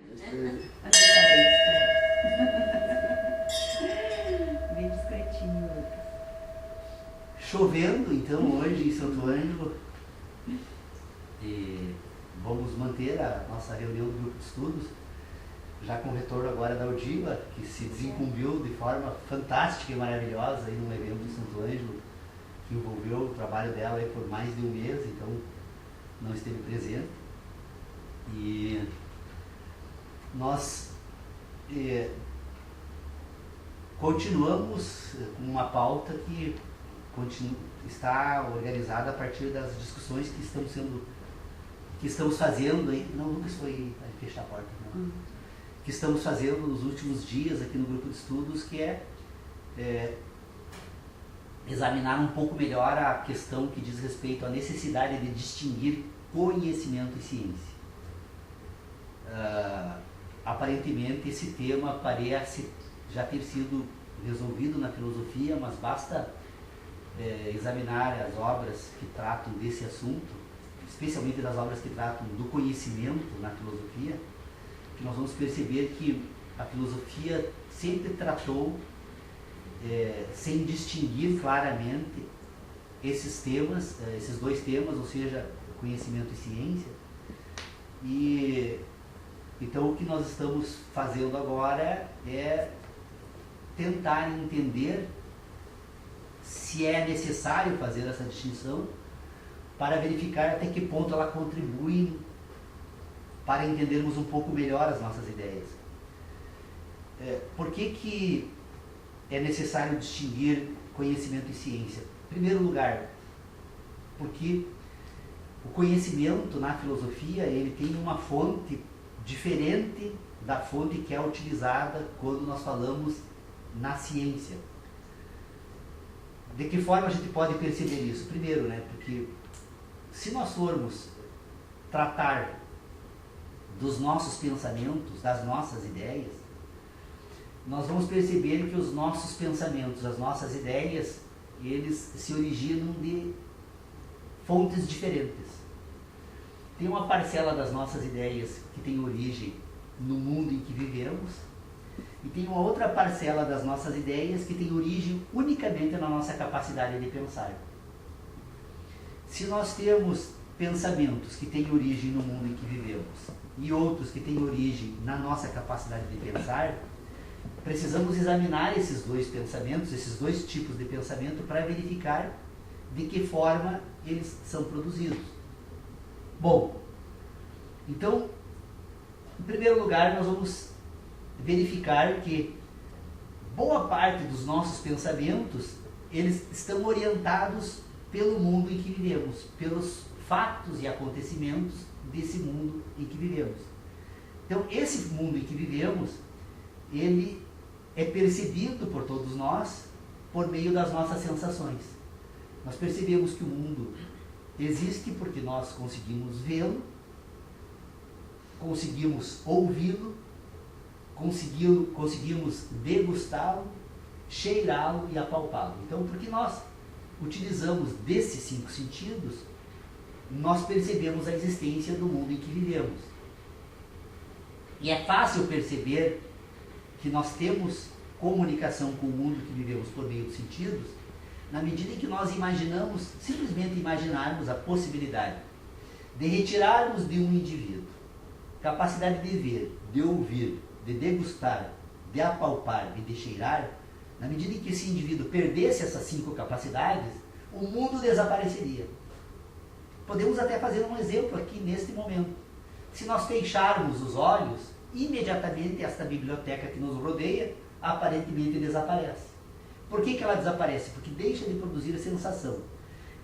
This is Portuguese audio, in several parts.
Bem discretinho, Lucas. Chovendo, então, hoje em Santo Ângelo, e vamos manter a nossa reunião do grupo de estudos, já com o retorno agora da Aldiva, que se desincumbiu de forma fantástica e maravilhosa aí num evento em Santo Ângelo, que envolveu o trabalho dela aí por mais de um mês, então não esteve presente. E nós continuamos com uma pauta que está organizada a partir das discussões que estamos fazendo aí. Não, Lucas foi fechar a porta, não. Que estamos fazendo nos últimos dias aqui no grupo de estudos, que é examinar um pouco melhor a questão que diz respeito à necessidade de distinguir conhecimento e ciência. Aparentemente esse tema parece já ter sido resolvido na filosofia, mas basta examinar as obras que tratam desse assunto, especialmente das obras que tratam do conhecimento na filosofia, que nós vamos perceber que a filosofia sempre tratou sem distinguir claramente esses temas, esses dois temas, ou seja, conhecimento e ciência. E então o que nós estamos fazendo agora é tentar entender se é necessário fazer essa distinção para verificar até que ponto ela contribui para entendermos um pouco melhor as nossas ideias. Por que é necessário distinguir conhecimento e ciência? Em primeiro lugar, porque o conhecimento na filosofia ele tem uma fonte diferente da fonte que é utilizada quando nós falamos na ciência. De que forma a gente pode perceber isso? Primeiro, porque se nós formos tratar dos nossos pensamentos, das nossas ideias, nós vamos perceber que os nossos pensamentos, as nossas ideias, eles se originam de fontes diferentes. Tem uma parcela das nossas ideias que tem origem no mundo em que vivemos, e tem uma outra parcela das nossas ideias que tem origem unicamente na nossa capacidade de pensar. Se nós temos pensamentos que têm origem no mundo em que vivemos e outros que têm origem na nossa capacidade de pensar, precisamos examinar esses dois pensamentos, esses dois tipos de pensamento, para verificar de que forma eles são produzidos. Bom, então, em primeiro lugar, nós vamos verificar que boa parte dos nossos pensamentos, eles estão orientados pelo mundo em que vivemos, pelos fatos e acontecimentos desse mundo em que vivemos. Então, esse mundo em que vivemos, ele é percebido por todos nós por meio das nossas sensações. Nós percebemos que o mundo existe porque nós conseguimos vê-lo, conseguimos ouvi-lo, conseguimos degustá-lo, cheirá-lo e apalpá-lo. Então, porque nós utilizamos desses 5 sentidos, nós percebemos a existência do mundo em que vivemos. E é fácil perceber que nós temos comunicação com o mundo que vivemos por meio dos sentidos, na medida em que nós simplesmente imaginarmos a possibilidade de retirarmos de um indivíduo capacidade de ver, de ouvir, de degustar, de apalpar e de cheirar. Na medida em que esse indivíduo perdesse essas 5 capacidades, o mundo desapareceria. Podemos até fazer um exemplo aqui neste momento. Se nós fecharmos os olhos, imediatamente esta biblioteca que nos rodeia aparentemente desaparece. Por que ela desaparece? Porque deixa de produzir a sensação.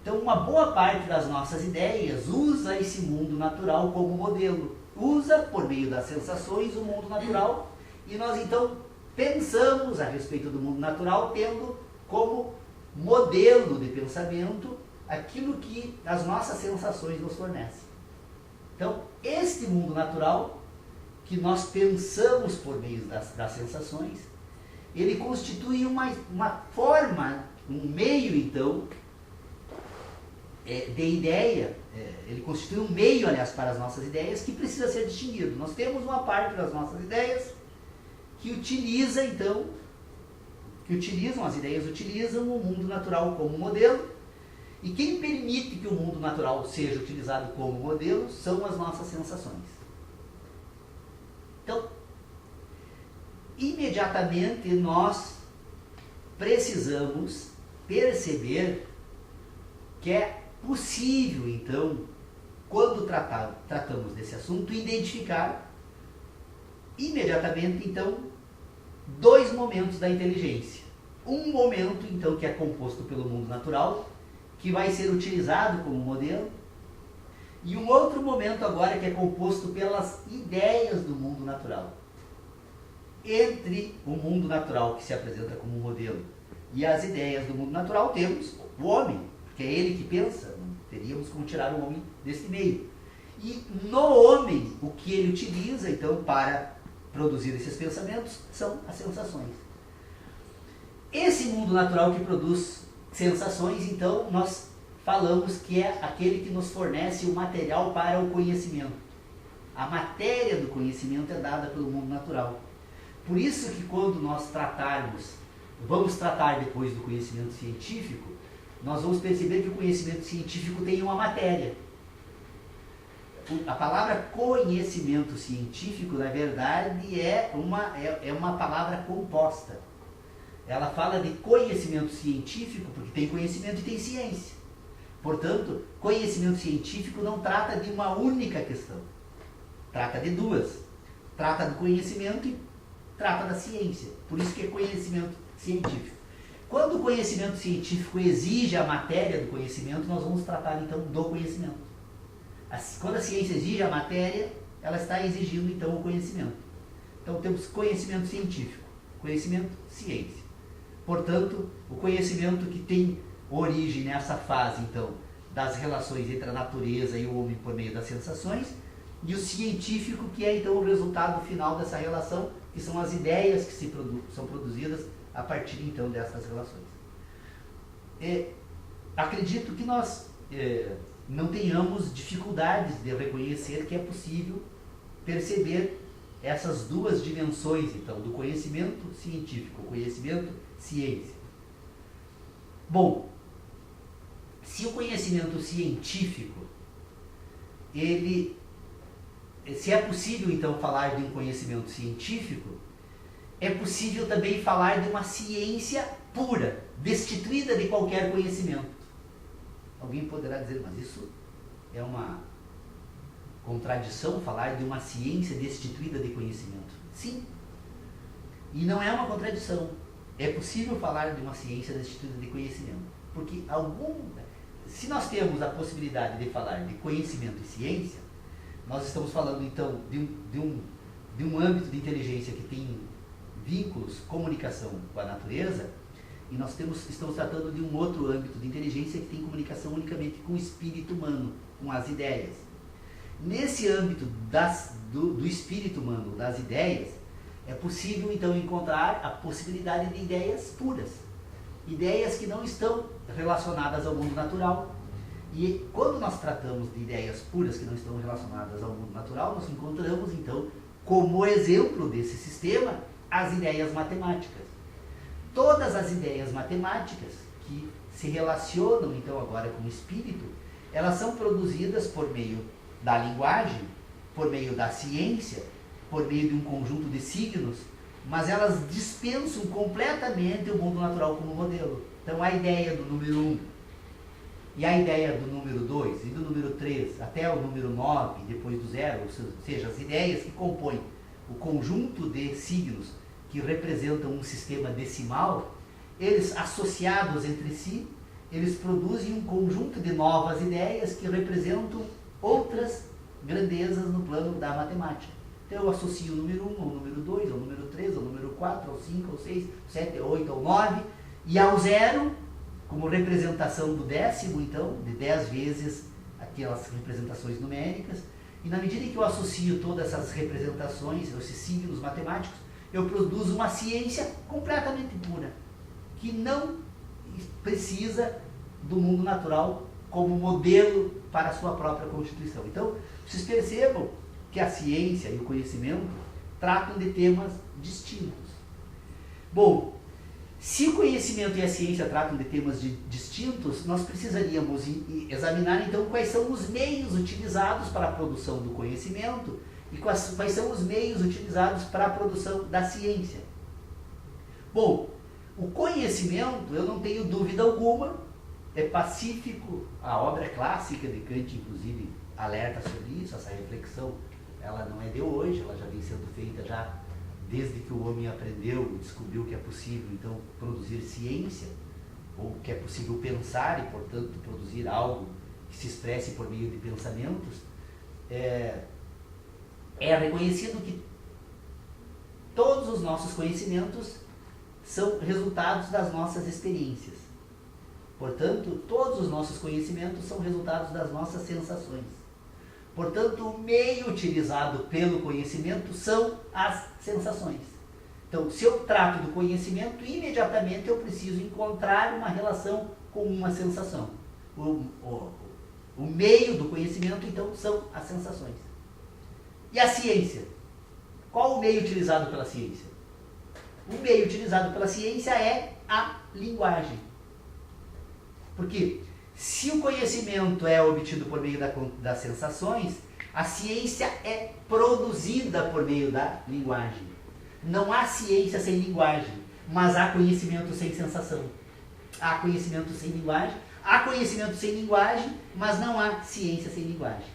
Então, uma boa parte das nossas ideias usa esse mundo natural como modelo. Usa, por meio das sensações, o mundo natural, e nós então pensamos a respeito do mundo natural tendo como modelo de pensamento aquilo que as nossas sensações nos fornecem. Então, este mundo natural que nós pensamos por meio das sensações, ele constitui uma forma, um meio, então, de ideia ele constitui um meio, aliás, para as nossas ideias que precisa ser distinguido. Nós temos uma parte das nossas ideias que utiliza, então, as ideias utilizam o mundo natural como modelo, e quem permite que o mundo natural seja utilizado como modelo são as nossas sensações. Então, imediatamente nós precisamos perceber que é possível, então, quando tratamos desse assunto, identificar imediatamente, então, dois momentos da inteligência. Um momento, então, que é composto pelo mundo natural, que vai ser utilizado como modelo, e um outro momento agora que é composto pelas ideias do mundo natural. Entre o mundo natural que se apresenta como modelo e as ideias do mundo natural temos o homem, que é ele que pensa, não teríamos como tirar o homem desse meio. E no homem, o que ele utiliza, então, para produzir esses pensamentos são as sensações. Esse mundo natural que produz sensações, então, nós falamos que é aquele que nos fornece o material para o conhecimento. A matéria do conhecimento é dada pelo mundo natural. Por isso que quando nós vamos tratar depois do conhecimento científico, nós vamos perceber que o conhecimento científico tem uma matéria. A palavra conhecimento científico, na verdade, é uma palavra composta. Ela fala de conhecimento científico porque tem conhecimento e tem ciência. Portanto, conhecimento científico não trata de uma única questão. Trata de duas. Trata do conhecimento e trata da ciência. Por isso que é conhecimento científico. Quando o conhecimento científico exige a matéria do conhecimento, nós vamos tratar então do conhecimento. Quando a ciência exige a matéria, ela está exigindo então o conhecimento. Então temos conhecimento científico, conhecimento, ciência. Portanto, o conhecimento que tem origem nessa fase então das relações entre a natureza e o homem por meio das sensações, e o científico que é então o resultado final dessa relação, que são as ideias que são produzidas a partir então dessas relações. Acredito que nós não tenhamos dificuldades de reconhecer que é possível perceber essas duas dimensões então do conhecimento científico, o conhecimento ciência. Bom, se o conhecimento científico, se é possível então falar de um conhecimento científico, é possível também falar de uma ciência pura, destituída de qualquer conhecimento. Alguém poderá dizer, mas isso é uma contradição, falar de uma ciência destituída de conhecimento? Sim. E não é uma contradição. É possível falar de uma ciência destituída de conhecimento. Porque se nós temos a possibilidade de falar de conhecimento e ciência, nós estamos falando então de um âmbito de inteligência que tem vínculos, comunicação com a natureza, e nós estamos tratando de um outro âmbito de inteligência que tem comunicação unicamente com o espírito humano, com as ideias. Nesse âmbito do espírito humano, das ideias, é possível então encontrar a possibilidade de ideias puras, ideias que não estão relacionadas ao mundo natural. E quando nós tratamos de ideias puras que não estão relacionadas ao mundo natural, nós encontramos então como exemplo desse sistema as ideias matemáticas. Todas as ideias matemáticas que se relacionam então agora com o espírito, elas são produzidas por meio da linguagem, por meio da ciência, por meio de um conjunto de signos, mas elas dispensam completamente o mundo natural como modelo. Então a ideia do número 1 e a ideia do número 2 e do número 3 até o número 9, depois do 0, ou seja, as ideias que compõem o conjunto de signos que representam um sistema decimal, eles associados entre si, eles produzem um conjunto de novas ideias que representam outras grandezas no plano da matemática. Então eu associo o número 1 ao número 2, ao número 3, ao número 4, ao 5, ao 6, ao 7, ao 8, ao 9, e ao 0, como representação do décimo, então, de 10 vezes aquelas representações numéricas. E na medida em que eu associo todas essas representações, esses signos matemáticos, eu produzo uma ciência completamente pura, que não precisa do mundo natural como modelo para a sua própria constituição. Então, vocês percebam que a ciência e o conhecimento tratam de temas distintos. Bom, se o conhecimento e a ciência tratam de temas distintos, nós precisaríamos examinar então quais são os meios utilizados para a produção do conhecimento e quais são os meios utilizados para a produção da ciência. Bom, o conhecimento, eu não tenho dúvida alguma, é pacífico, a obra clássica de Kant, inclusive, alerta sobre isso, essa reflexão, ela não é de hoje, ela já vem sendo feita já desde que o homem aprendeu e descobriu que é possível, então, produzir ciência, ou que é possível pensar e, portanto, produzir algo que se expresse por meio de pensamentos, é reconhecido que todos os nossos conhecimentos são resultados das nossas experiências. Portanto, todos os nossos conhecimentos são resultados das nossas sensações. Portanto, o meio utilizado pelo conhecimento são as sensações. Então, se eu trato do conhecimento, imediatamente eu preciso encontrar uma relação com uma sensação. O meio do conhecimento, então, são as sensações. E a ciência? Qual o meio utilizado pela ciência? O meio utilizado pela ciência é a linguagem. Porque se o conhecimento é obtido por meio das sensações, a ciência é produzida por meio da linguagem. Não há ciência sem linguagem, mas há conhecimento sem sensação. Há conhecimento sem linguagem, mas não há ciência sem linguagem.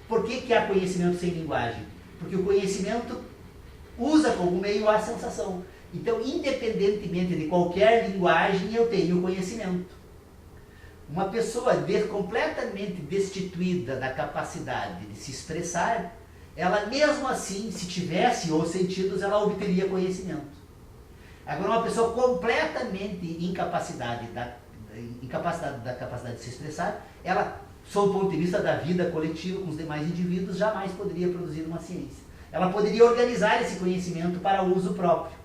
Por que há conhecimento sem linguagem? Porque o conhecimento usa como meio a sensação. Então, independentemente de qualquer linguagem, eu tenho conhecimento. Uma pessoa completamente destituída da capacidade de se expressar, ela mesmo assim, se tivesse os sentidos, ela obteria conhecimento. Agora, uma pessoa completamente incapacidade da capacidade de se expressar, ela, sob o ponto de vista da vida coletiva com os demais indivíduos, jamais poderia produzir uma ciência. Ela poderia organizar esse conhecimento para uso próprio,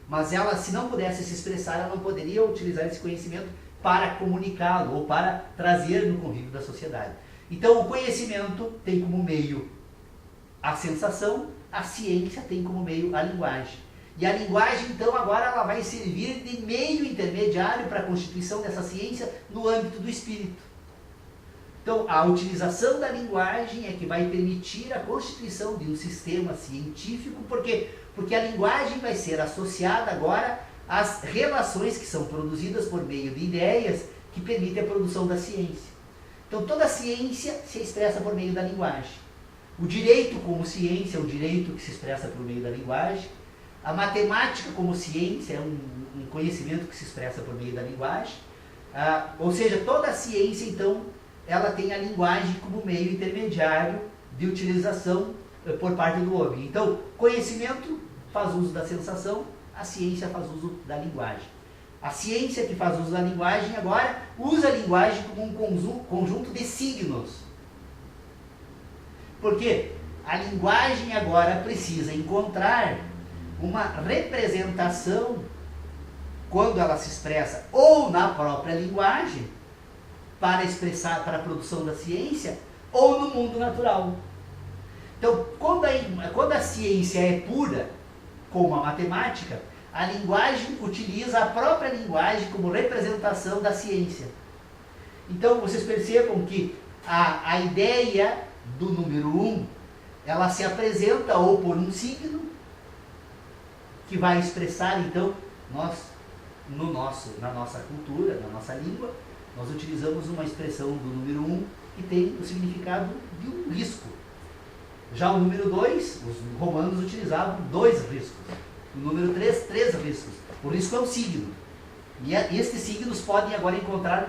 mas ela, se não pudesse se expressar, ela não poderia utilizar esse conhecimento para comunicá-lo ou para trazer no convívio da sociedade. Então, o conhecimento tem como meio a sensação, a ciência tem como meio a linguagem. E a linguagem, então, agora ela vai servir de meio intermediário para a constituição dessa ciência no âmbito do espírito. Então, a utilização da linguagem é que vai permitir a constituição de um sistema científico, porque a linguagem vai ser associada agora às relações que são produzidas por meio de ideias que permitem a produção da ciência. Então, toda a ciência se expressa por meio da linguagem. O direito como ciência é um direito que se expressa por meio da linguagem. A matemática como ciência é um conhecimento que se expressa por meio da linguagem. Ou seja, toda a ciência, então, ela tem a linguagem como meio intermediário de utilização por parte do homem. Então, conhecimento faz uso da sensação, a ciência faz uso da linguagem. A ciência que faz uso da linguagem agora usa a linguagem como um conjunto de signos. Porque a linguagem agora precisa encontrar uma representação quando ela se expressa ou na própria linguagem para expressar, para a produção da ciência, ou no mundo natural. Então, quando a ciência é pura, como a matemática, a linguagem utiliza a própria linguagem como representação da ciência. Então, vocês percebam que a ideia do número 1, ela se apresenta ou por um signo, que vai expressar, então, na nossa cultura, na nossa língua, nós utilizamos uma expressão do número 1 que tem o significado de um risco. Já o número 2, os romanos utilizavam 2 riscos. O número 3, 3 riscos. O risco é um signo. E estes signos podem agora encontrar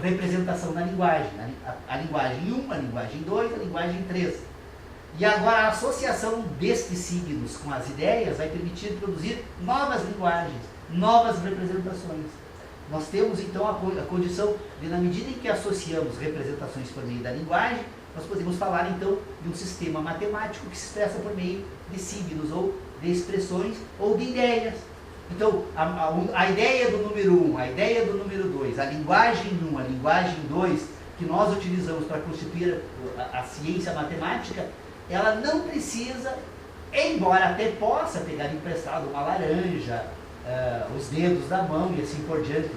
representação na linguagem. A linguagem 1, a linguagem 2, a linguagem 3. E agora a associação destes signos com as ideias vai permitir produzir novas linguagens, novas representações. Nós temos então a condição de, na medida em que associamos representações por meio da linguagem, nós podemos falar então de um sistema matemático que se expressa por meio de signos ou de expressões ou de ideias. Então, a ideia do número 1, a ideia do número 2, a linguagem 1, a linguagem 2, que nós utilizamos para constituir a ciência matemática, ela não precisa, embora até possa pegar emprestado uma laranja, os dedos da mão e assim por diante,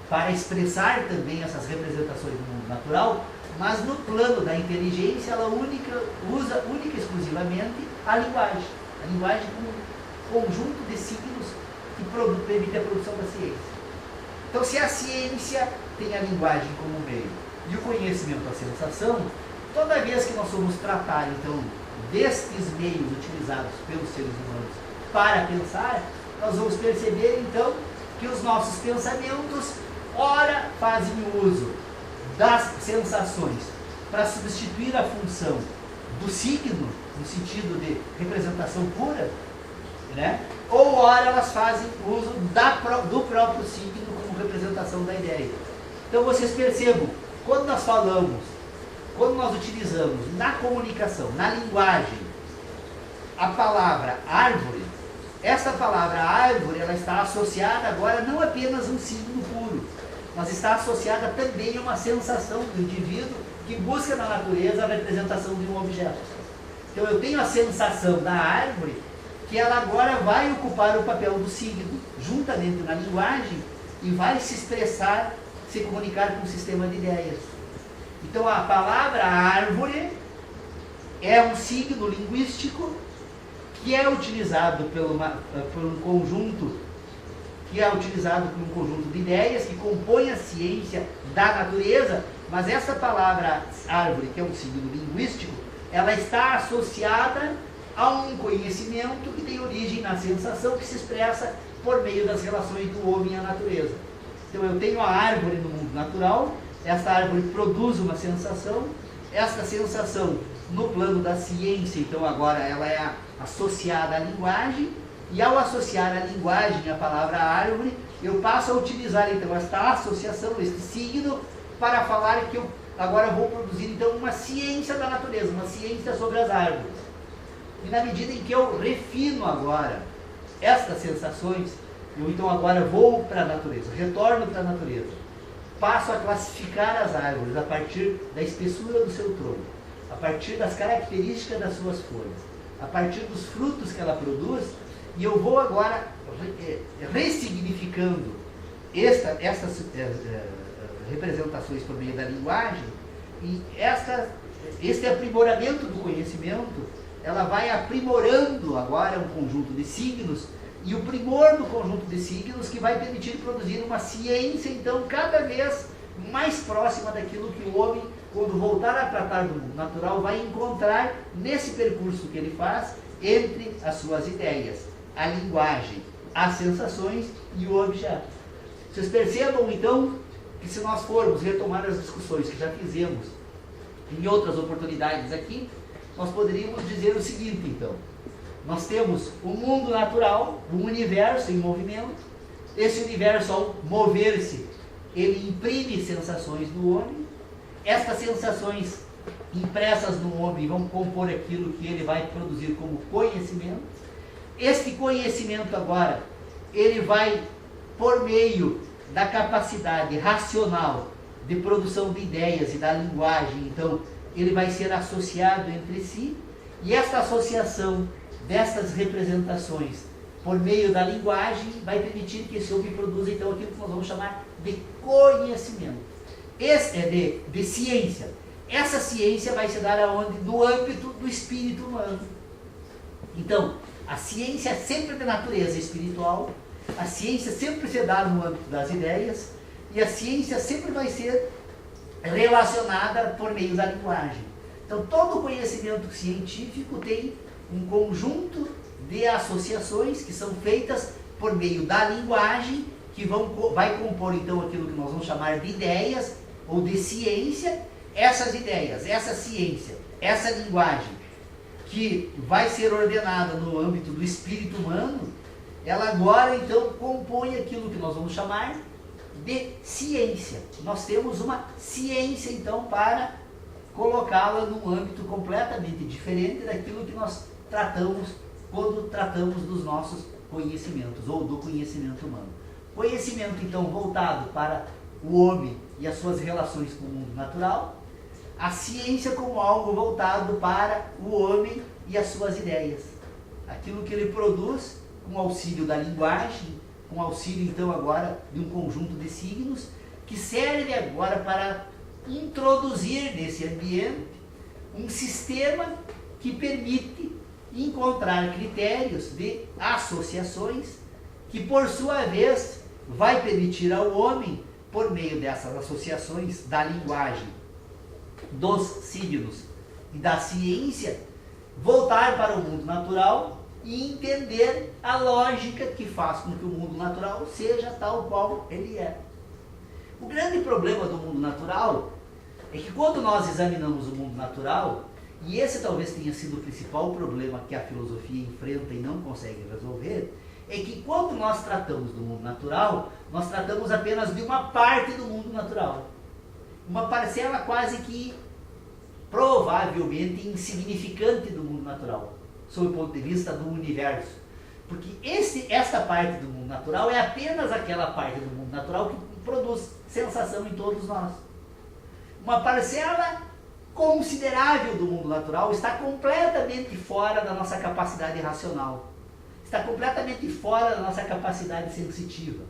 para expressar também essas representações do mundo natural, mas no plano da inteligência ela usa única e exclusivamente a linguagem como um conjunto de signos que permite a produção da ciência. Então, se a ciência tem a linguagem como meio e o conhecimento a sensação, toda vez que nós formos tratar, então, destes meios utilizados pelos seres humanos para pensar, nós vamos perceber, então, que os nossos pensamentos, ora, fazem uso das sensações para substituir a função do signo, no sentido de representação pura, né? Ou ora elas fazem uso do próprio signo como representação da ideia. Então vocês percebam, quando nós utilizamos na comunicação, na linguagem, a palavra árvore, essa palavra árvore, ela está associada agora não apenas a um signo puro, mas está associada também a uma sensação do indivíduo que busca na natureza a representação de um objeto. Então eu tenho a sensação da árvore, que ela agora vai ocupar o papel do signo, juntamente na linguagem, e vai se expressar, se comunicar com um sistema de ideias. Então a palavra árvore é um signo linguístico que é utilizado por um conjunto de ideias que compõem a ciência da natureza, mas essa palavra árvore, que é um signo linguístico, ela está associada a um conhecimento que tem origem na sensação que se expressa por meio das relações do homem à natureza. Então eu tenho a árvore no mundo natural, essa árvore produz uma sensação, essa sensação no plano da ciência, então agora ela é associada à linguagem, e ao associar a linguagem à palavra árvore, eu passo a utilizar então esta associação, este signo, para falar que eu agora vou produzir então uma ciência da natureza, uma ciência sobre as árvores. E na medida em que eu refino agora estas sensações, eu então agora vou para a natureza, retorno para a natureza, passo a classificar as árvores a partir da espessura do seu tronco, a partir das características das suas folhas, a partir dos frutos que ela produz, e eu vou agora ressignificando estas representações por meio da linguagem, e este aprimoramento do conhecimento, ela vai aprimorando agora um conjunto de signos, e o primor do conjunto de signos que vai permitir produzir uma ciência, então, cada vez mais próxima daquilo que o homem, quando voltar a tratar do mundo natural, vai encontrar nesse percurso que ele faz entre as suas ideias, a linguagem, as sensações e o objeto. Vocês percebam, então, que se nós formos retomar as discussões que já fizemos em outras oportunidades aqui, nós poderíamos dizer o seguinte, então. Nós temos o mundo natural, o universo em movimento. Esse universo, ao mover-se, ele imprime sensações no homem. Estas sensações impressas no homem vão compor aquilo que ele vai produzir como conhecimento. Este conhecimento agora, ele vai, por meio da capacidade racional de produção de ideias e da linguagem, então, ele vai ser associado entre si, e esta associação destas representações por meio da linguagem vai permitir que esse homem produza então aquilo que nós vamos chamar de conhecimento. Esse é de ciência. Essa ciência vai se dar aonde? No âmbito do espírito humano. Então, a ciência é sempre de natureza espiritual, a ciência sempre se dá no âmbito das ideias, e a ciência sempre vai ser relacionada por meio da linguagem. Então, todo conhecimento científico tem um conjunto de associações que são feitas por meio da linguagem, que vai compor então aquilo que nós vamos chamar de ideias ou de ciência. Essas ideias, essa ciência, essa linguagem que vai ser ordenada no âmbito do espírito humano, ela agora então compõe aquilo que nós vamos chamar de ciência. Nós temos uma ciência então para colocá-la num âmbito completamente diferente daquilo que nós tratamos quando tratamos dos nossos conhecimentos ou do conhecimento humano. Conhecimento então voltado para o homem e as suas relações com o mundo natural, a ciência como algo voltado para o homem e as suas ideias. Aquilo que ele produz com auxílio da linguagem, com auxílio então agora de um conjunto de signos, que serve agora para introduzir nesse ambiente um sistema que permite encontrar critérios de associações que, por sua vez, vai permitir ao homem, por meio dessas associações da linguagem, dos signos e da ciência, voltar para o mundo natural e entender a lógica que faz com que o mundo natural seja tal qual ele é. O grande problema do mundo natural é que quando nós examinamos o mundo natural, e esse talvez tenha sido o principal problema que a filosofia enfrenta e não consegue resolver, é que quando nós tratamos do mundo natural, nós tratamos apenas de uma parte do mundo natural. Uma parcela quase que provavelmente insignificante do mundo natural, sob o ponto de vista do universo. Porque esta parte do mundo natural é apenas aquela parte do mundo natural que produz sensação em todos nós. Uma parcela considerável do mundo natural está completamente fora da nossa capacidade racional. Está completamente fora da nossa capacidade sensitiva.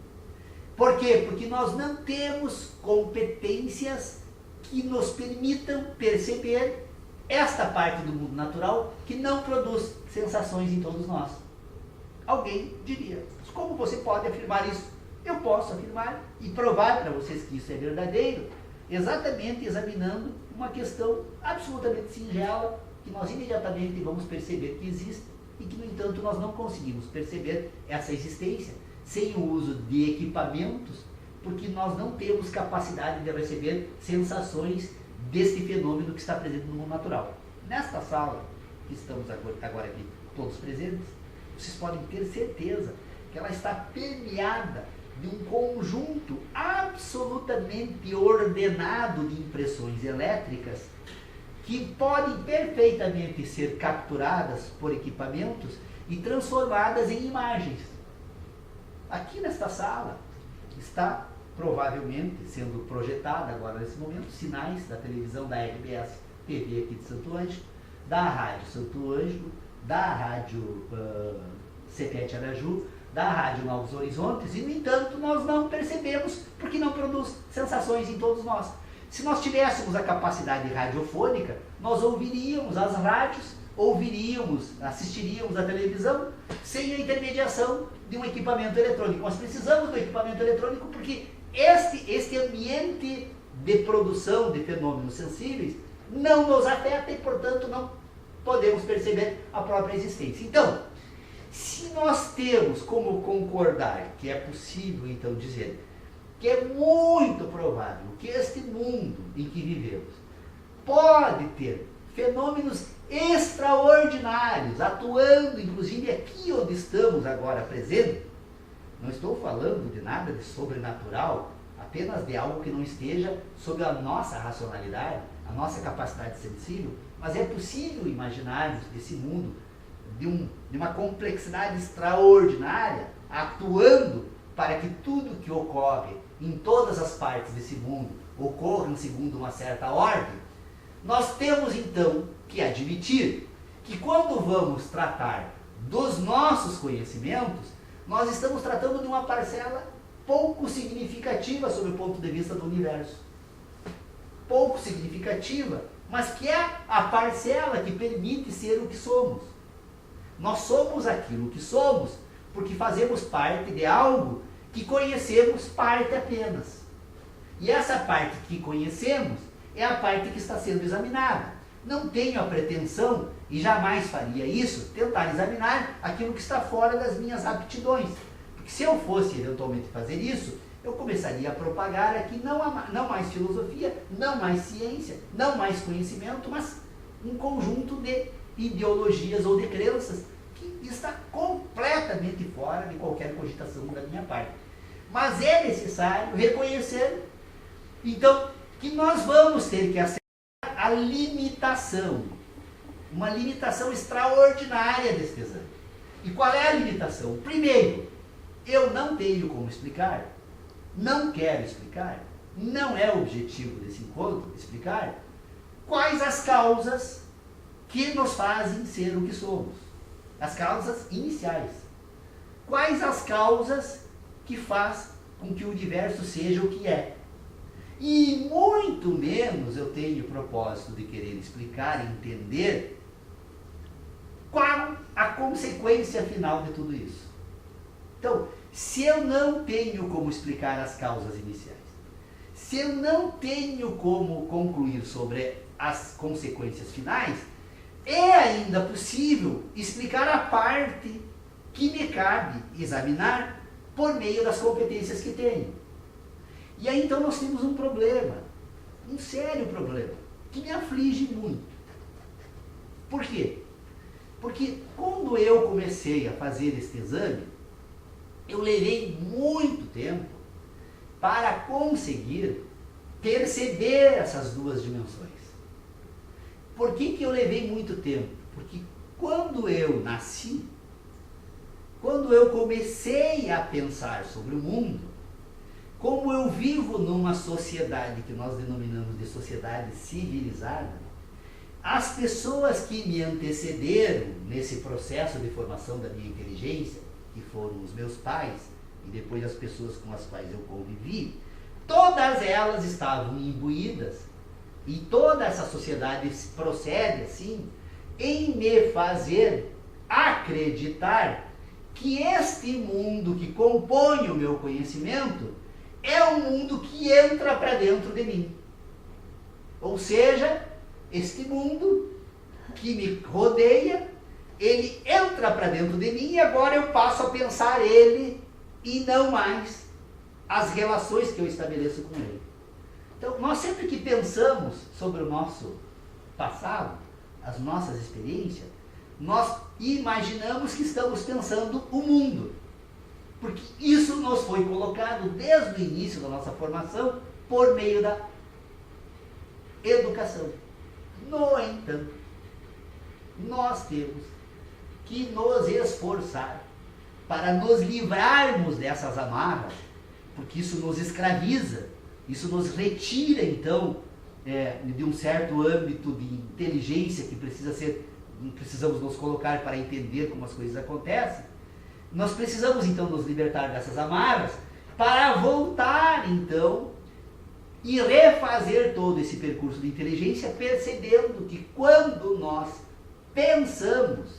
Por quê? Porque nós não temos competências que nos permitam perceber esta parte do mundo natural que não produz sensações em todos nós. Alguém diria, mas como você pode afirmar isso? Eu posso afirmar e provar para vocês que isso é verdadeiro, exatamente examinando uma questão absolutamente singela, que nós imediatamente vamos perceber que existe e que, no entanto, nós não conseguimos perceber essa existência sem o uso de equipamentos, porque nós não temos capacidade de receber sensações deste fenômeno que está presente no mundo natural. Nesta sala, que estamos agora aqui todos presentes, vocês podem ter certeza que ela está permeada de um conjunto absolutamente ordenado de impressões elétricas que podem perfeitamente ser capturadas por equipamentos e transformadas em imagens. Aqui nesta sala está provavelmente sendo projetada agora nesse momento sinais da televisão da RBS TV aqui de Santo Ângelo, da Rádio Santo Ângelo, da Rádio CPET Araju, da Rádio Novos Horizontes, e no entanto nós não percebemos porque não produz sensações em todos nós. Se nós tivéssemos a capacidade radiofônica, nós ouviríamos as rádios, assistiríamos à televisão sem a intermediação de um equipamento eletrônico. Nós precisamos do equipamento eletrônico porque este ambiente de produção de fenômenos sensíveis não nos afeta e, portanto, não podemos perceber a própria existência. Então, se nós temos como concordar que é possível, então, dizer que é muito provável que este mundo em que vivemos pode ter fenômenos extraordinários, atuando inclusive aqui onde estamos agora presentes, não estou falando de nada de sobrenatural, apenas de algo que não esteja sob a nossa racionalidade, a nossa capacidade sensível, mas é possível imaginarmos esse mundo de uma complexidade extraordinária, atuando para que tudo que ocorre em todas as partes desse mundo ocorra segundo uma certa ordem. Nós temos então que admitir que quando vamos tratar dos nossos conhecimentos, nós estamos tratando de uma parcela pouco significativa sob o ponto de vista do universo. Pouco significativa, mas que é a parcela que permite ser o que somos. Nós somos aquilo que somos porque fazemos parte de algo que conhecemos parte apenas. E essa parte que conhecemos é a parte que está sendo examinada. Não tenho a pretensão, e jamais faria isso, tentar examinar aquilo que está fora das minhas aptidões. Porque se eu fosse eventualmente fazer isso, eu começaria a propagar aqui não mais filosofia, não mais ciência, não mais conhecimento, mas um conjunto de ideologias ou de crenças que está completamente fora de qualquer cogitação da minha parte. Mas é necessário reconhecer, então, que nós vamos ter que aceitar a limitação, uma limitação extraordinária deste exame. E qual é a limitação? Primeiro, eu não tenho como explicar, não quero explicar, não é o objetivo desse encontro explicar quais as causas que nos fazem ser o que somos. As causas iniciais. Quais as causas que faz com que o universo seja o que é. E muito menos eu tenho o propósito de querer explicar e entender qual a consequência final de tudo isso. Então, se eu não tenho como explicar as causas iniciais, se eu não tenho como concluir sobre as consequências finais, é ainda possível explicar a parte que me cabe examinar por meio das competências que tenho. E aí então nós temos um problema, um sério problema, que me aflige muito. Por quê? Porque quando eu comecei a fazer este exame, eu levei muito tempo para conseguir perceber essas duas dimensões. Por que eu levei muito tempo? Porque quando eu nasci, quando eu comecei a pensar sobre o mundo, como eu vivo numa sociedade que nós denominamos de sociedade civilizada, as pessoas que me antecederam nesse processo de formação da minha inteligência, que foram os meus pais e depois as pessoas com as quais eu convivi, todas elas estavam imbuídas, e toda essa sociedade procede assim, em me fazer acreditar que este mundo que compõe o meu conhecimento é um mundo que entra para dentro de mim. Ou seja, este mundo que me rodeia, ele entra para dentro de mim e agora eu passo a pensar ele e não mais as relações que eu estabeleço com ele. Então, nós sempre que pensamos sobre o nosso passado, as nossas experiências, nós imaginamos que estamos pensando o mundo. Porque isso nos foi colocado desde o início da nossa formação por meio da educação. No entanto, nós temos que nos esforçar para nos livrarmos dessas amarras, porque isso nos escraviza, isso nos retira, então, de um certo âmbito de inteligência que precisamos nos colocar para entender como as coisas acontecem. Nós precisamos, então, nos libertar dessas amarras para voltar, então, e refazer todo esse percurso de inteligência, percebendo que quando nós pensamos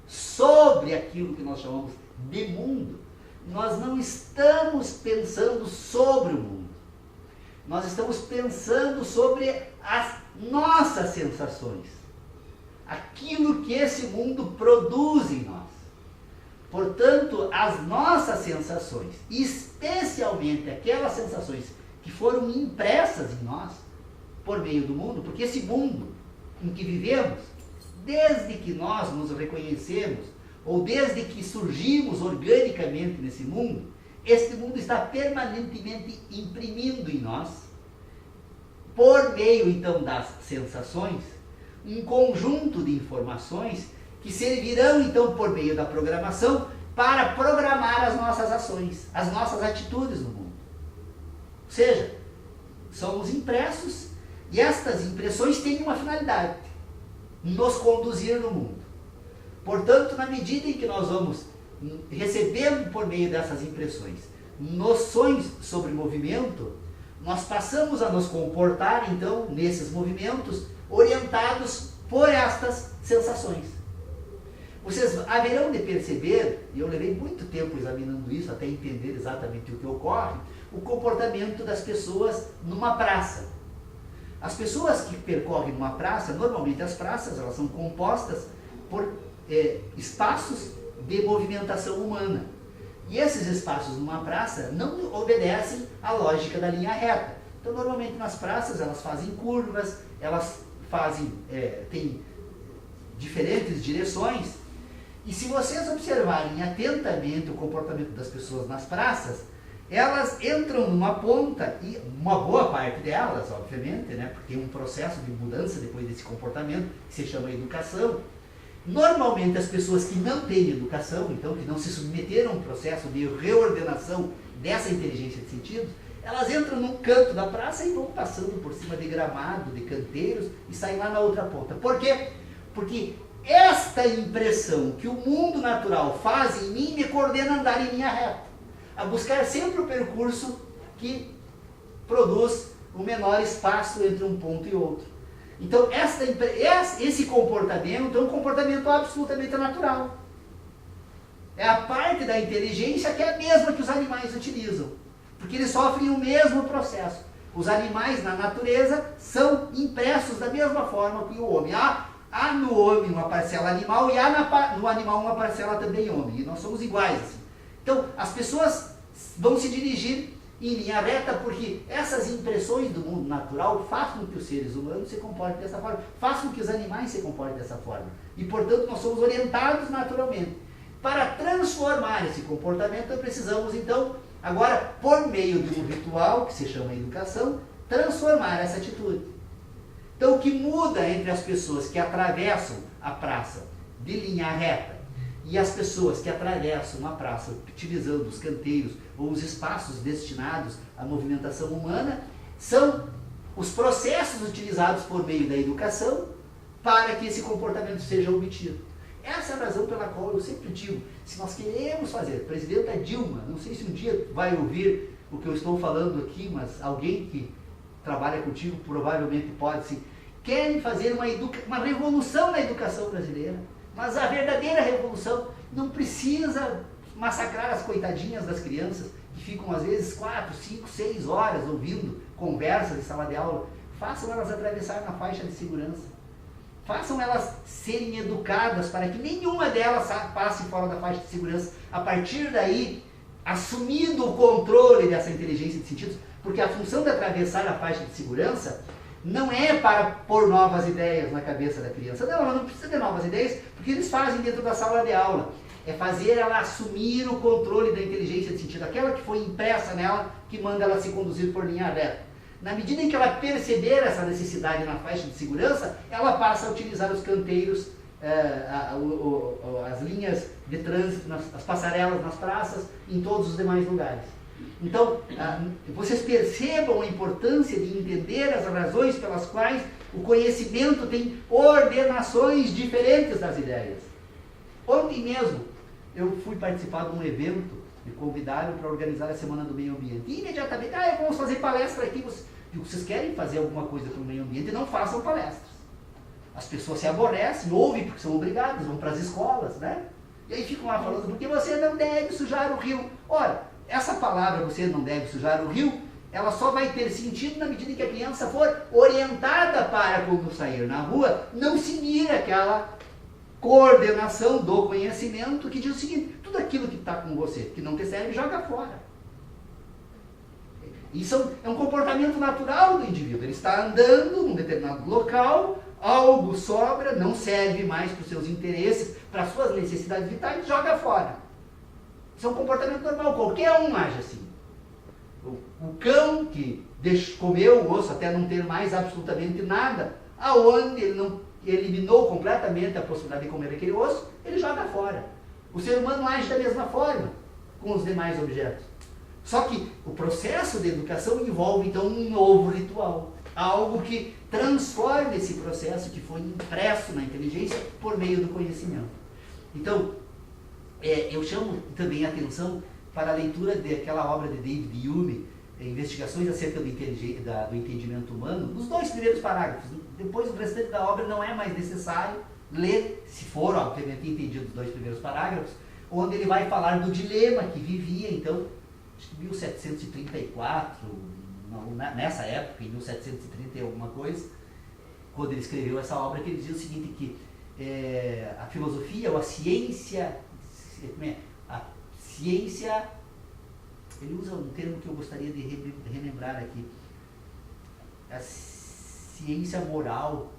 sobre aquilo que nós chamamos de mundo, nós não estamos pensando sobre o mundo. Nós estamos pensando sobre as nossas sensações. Aquilo que esse mundo produz em nós. Portanto, as nossas sensações, especialmente aquelas sensações que foram impressas em nós por meio do mundo, porque esse mundo em que vivemos, desde que nós nos reconhecemos, ou desde que surgimos organicamente nesse mundo, este mundo está permanentemente imprimindo em nós, por meio então das sensações, um conjunto de informações que servirão então por meio da programação para programar as nossas ações, as nossas atitudes no mundo. Ou seja, somos impressos e estas impressões têm uma finalidade: nos conduzir no mundo. Portanto, na medida em que nós vamos recebendo por meio dessas impressões noções sobre movimento, nós passamos a nos comportar, então, nesses movimentos, orientados por estas sensações. Vocês haverão de perceber, e eu levei muito tempo examinando isso, até entender exatamente o que ocorre, o comportamento das pessoas numa praça. As pessoas que percorrem uma praça, normalmente as praças, elas são compostas por espaços de movimentação humana. E esses espaços numa praça não obedecem à lógica da linha reta. Então, normalmente nas praças elas fazem curvas, elas têm diferentes direções. E se vocês observarem atentamente o comportamento das pessoas nas praças, elas entram numa ponta, e uma boa parte delas, obviamente, né, porque tem um processo de mudança depois desse comportamento, que se chama educação. Normalmente as pessoas que não têm educação, então que não se submeteram a um processo de reordenação dessa inteligência de sentidos, Elas entram num canto da praça e vão passando por cima de gramado, de canteiros e saem lá na outra ponta. Por quê? Porque esta impressão que o mundo natural faz em mim me coordena a andar em linha reta, a buscar sempre o percurso que produz o menor espaço entre um ponto e outro. Então, esse comportamento é um comportamento absolutamente natural. É a parte da inteligência que é a mesma que os animais utilizam, porque eles sofrem o mesmo processo. Os animais na natureza são impressos da mesma forma que o homem. Há no homem uma parcela animal e há no animal uma parcela também homem. E nós somos iguais. Assim. Então, as pessoas vão se dirigir em linha reta porque essas impressões do mundo natural fazem com que os seres humanos se comportem dessa forma, fazem com que os animais se comportem dessa forma. E, portanto, nós somos orientados naturalmente. Para transformar esse comportamento, precisamos, então, agora, por meio de um ritual, que se chama educação, transformar essa atitude. Então, o que muda entre as pessoas que atravessam a praça de linha reta e as pessoas que atravessam a praça utilizando os canteiros ou os espaços destinados à movimentação humana são os processos utilizados por meio da educação para que esse comportamento seja obtido. Essa é a razão pela qual eu sempre digo, se nós queremos fazer, presidenta Dilma, não sei se um dia vai ouvir o que eu estou falando aqui, mas alguém que trabalha contigo provavelmente pode, sim, querem fazer uma revolução na educação brasileira, mas a verdadeira revolução não precisa massacrar as coitadinhas das crianças, que ficam às vezes 4, 5, 6 horas ouvindo conversas em sala de aula. Façam elas atravessar na faixa de segurança. Façam elas serem educadas para que nenhuma delas passe fora da faixa de segurança. A partir daí, assumindo o controle dessa inteligência de sentidos, porque a função de atravessar a faixa de segurança não é para pôr novas ideias na cabeça da criança. Não, ela não precisa de novas ideias, porque eles fazem dentro da sala de aula. É fazer ela assumir o controle da inteligência de sentido, aquela que foi impressa nela, que manda ela se conduzir por linha reta. Na medida em que ela perceber essa necessidade na faixa de segurança, ela passa a utilizar os canteiros, as linhas de trânsito, as passarelas nas praças, em todos os demais lugares. Então, vocês percebam a importância de entender as razões pelas quais o conhecimento tem ordenações diferentes das ideias. Ontem mesmo, eu fui participar de um evento, me convidaram para organizar a Semana do Meio Ambiente. E imediatamente, vamos fazer palestra aqui. Vocês querem fazer alguma coisa para o meio ambiente? Não façam palestras. As pessoas se aborrecem, ouvem porque são obrigadas, vão para as escolas, né? E aí ficam lá falando, porque você não deve sujar o rio. Ora, essa palavra, você não deve sujar o rio, ela só vai ter sentido na medida em que a criança for orientada para, quando sair na rua, não seguir aquela coordenação do conhecimento que diz o seguinte: tudo aquilo que está com você, que não te serve, joga fora. Isso é um comportamento natural do indivíduo. Ele está andando num determinado local, algo sobra, não serve mais para os seus interesses, para as suas necessidades vitais, joga fora. Isso é um comportamento normal, qualquer um age assim. O cão que comeu o osso até não ter mais absolutamente nada, aonde ele não eliminou completamente a possibilidade de comer aquele osso, ele joga fora. O ser humano age da mesma forma com os demais objetos. Só que o processo de educação envolve, então, um novo ritual. Algo que transforma esse processo que foi impresso na inteligência por meio do conhecimento. Então, eu chamo também a atenção para a leitura daquela obra de David Hume, Investigações acerca do entendimento humano, nos 2 primeiros parágrafos. Depois, o restante da obra não é mais necessário ler, se for, obviamente, entendido os 2 primeiros parágrafos, onde ele vai falar do dilema que vivia, então, acho que 1734, nessa época, em 1730 e alguma coisa, quando ele escreveu essa obra, que ele dizia o seguinte, que a filosofia ou a ciência, ele usa um termo que eu gostaria de relembrar aqui, a ciência moral,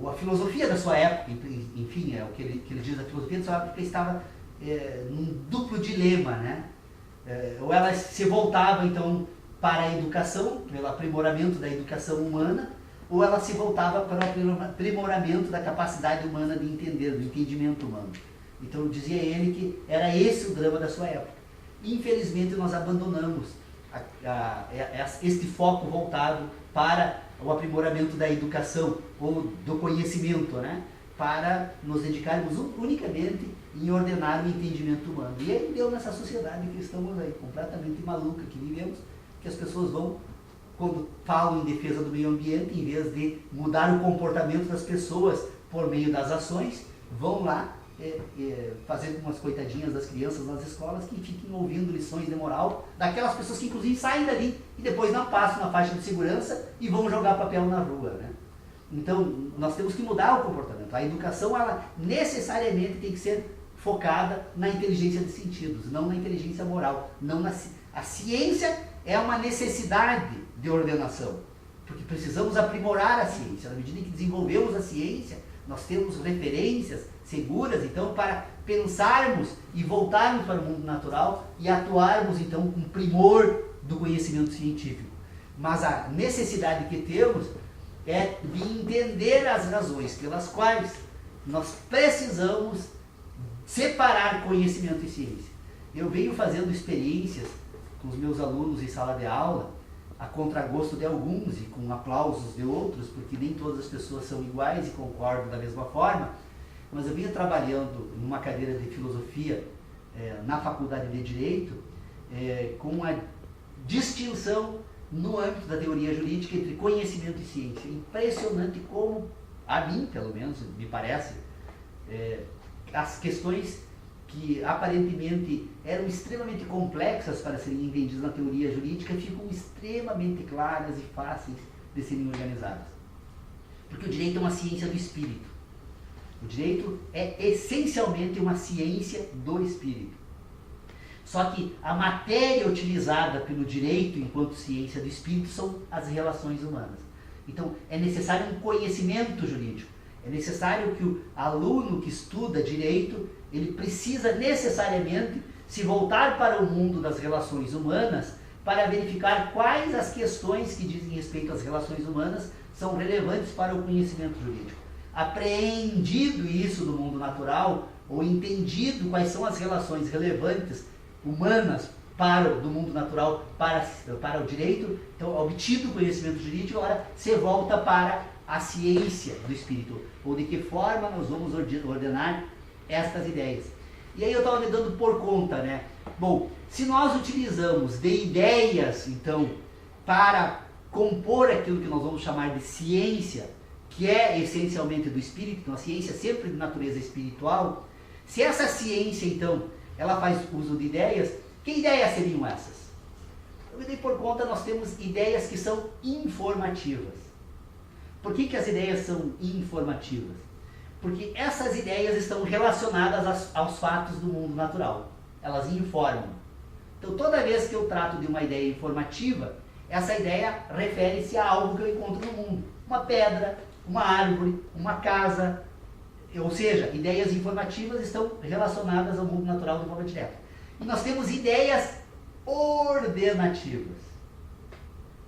ou a filosofia da sua época, enfim, é o que ele diz, a filosofia da sua época estava num duplo dilema, né? Ou ela se voltava, então, para a educação, pelo aprimoramento da educação humana, ou ela se voltava para o aprimoramento da capacidade humana de entender, do entendimento humano. Então, dizia ele que era esse o drama da sua época. Infelizmente, nós abandonamos este foco voltado para o aprimoramento da educação ou do conhecimento, né? Para nos dedicarmos unicamente em ordenar o entendimento humano. E aí deu nessa sociedade que estamos aí, completamente maluca que vivemos, que as pessoas vão, quando falam em defesa do meio ambiente, em vez de mudar o comportamento das pessoas por meio das ações, vão lá fazendo umas coitadinhas das crianças nas escolas que fiquem ouvindo lições de moral daquelas pessoas que inclusive saem dali e depois não passam na faixa de segurança e vão jogar papel na rua, né? Então, nós temos que mudar o comportamento. A educação, ela necessariamente tem que ser focada na inteligência de sentidos, não na inteligência moral. A ciência é uma necessidade de ordenação, porque precisamos aprimorar a ciência. Na medida em que desenvolvemos a ciência, nós temos referências seguras, então, para pensarmos e voltarmos para o mundo natural e atuarmos, então, com primor do conhecimento científico. Mas a necessidade que temos é de entender as razões pelas quais nós precisamos separar conhecimento e ciência. Eu venho fazendo experiências com os meus alunos em sala de aula, a contragosto de alguns e com aplausos de outros, porque nem todas as pessoas são iguais e concordam da mesma forma, mas eu vinha trabalhando numa cadeira de filosofia na faculdade de Direito, com a distinção no âmbito da teoria jurídica entre conhecimento e ciência. Impressionante como, a mim pelo menos, me parece, as questões que aparentemente eram extremamente complexas para serem entendidas na teoria jurídica ficam extremamente claras e fáceis de serem organizadas. Porque o direito é uma ciência do espírito. O direito é essencialmente uma ciência do espírito. Só que a matéria utilizada pelo direito enquanto ciência do espírito são as relações humanas. Então, é necessário um conhecimento jurídico. É necessário que o aluno que estuda direito, ele precisa necessariamente se voltar para o mundo das relações humanas para verificar quais as questões que dizem respeito às relações humanas são relevantes para o conhecimento jurídico. Apreendido isso do mundo natural, ou entendido quais são as relações relevantes humanas do mundo natural para o direito, então obtido o conhecimento jurídico, agora você volta para a ciência do espírito, ou de que forma nós vamos ordenar estas ideias. E aí eu estava me dando por conta, né? Bom, se nós utilizamos de ideias, então, para compor aquilo que nós vamos chamar de ciência, que é essencialmente do espírito, então a ciência é sempre de natureza espiritual, se essa ciência, então, ela faz uso de ideias, que ideias seriam essas? Eu me dei por conta, nós temos ideias que são informativas. Por que as ideias são informativas? Porque essas ideias estão relacionadas aos fatos do mundo natural. Elas informam. Então, toda vez que eu trato de uma ideia informativa, essa ideia refere-se a algo que eu encontro no mundo. Uma pedra, uma árvore, uma casa. Ou seja, ideias informativas estão relacionadas ao mundo natural de forma direta. E nós temos ideias ordenativas.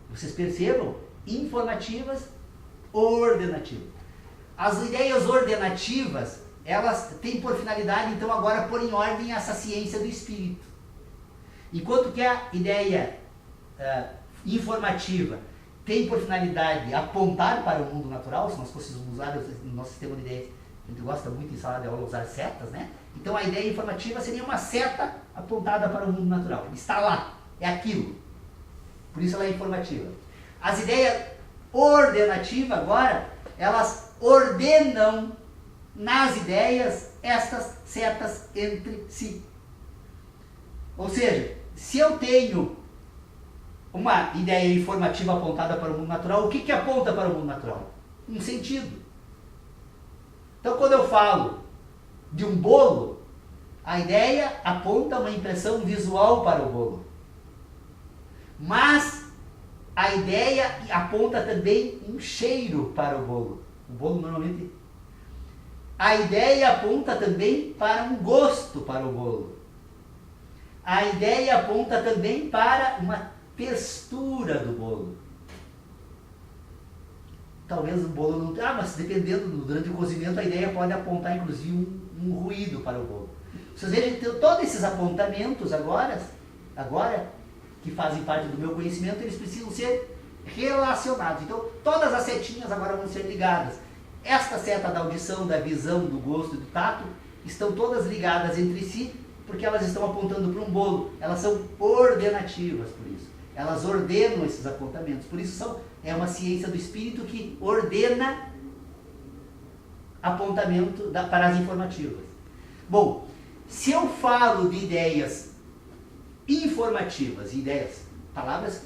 Vocês percebam? Informativas, ordenativas. As ideias ordenativas, elas têm por finalidade, então, agora pôr em ordem essa ciência do espírito. Enquanto que a ideia informativa tem por finalidade apontar para o mundo natural, se nós fôssemos usar no nosso sistema de ideias, a gente gosta muito em sala de aula usar setas, né? Então a ideia informativa seria uma seta apontada para o mundo natural. Está lá, é aquilo. Por isso ela é informativa. As ideias ordenativas agora, elas ordenam nas ideias estas setas entre si. Ou seja, se eu tenho uma ideia informativa apontada para o mundo natural, o que aponta para o mundo natural? Um sentido. Então, quando eu falo de um bolo, a ideia aponta uma impressão visual para o bolo. Mas a ideia aponta também um cheiro para o bolo. O bolo normalmente... A ideia aponta também para um gosto para o bolo. A ideia aponta também para uma textura do bolo. Talvez o bolo não... mas dependendo, durante o cozimento, a ideia pode apontar, inclusive, um ruído para o bolo. Vocês vejam que todos esses apontamentos agora que fazem parte do meu conhecimento, eles precisam ser relacionados. Então, todas as setinhas agora vão ser ligadas. Esta seta da audição, da visão, do gosto e do tato estão todas ligadas entre si, porque elas estão apontando para um bolo. Elas são ordenativas, por isso. Elas ordenam esses apontamentos. Por isso é uma ciência do espírito que ordena apontamento para as informativas. Bom, se eu falo de ideias informativas, palavras,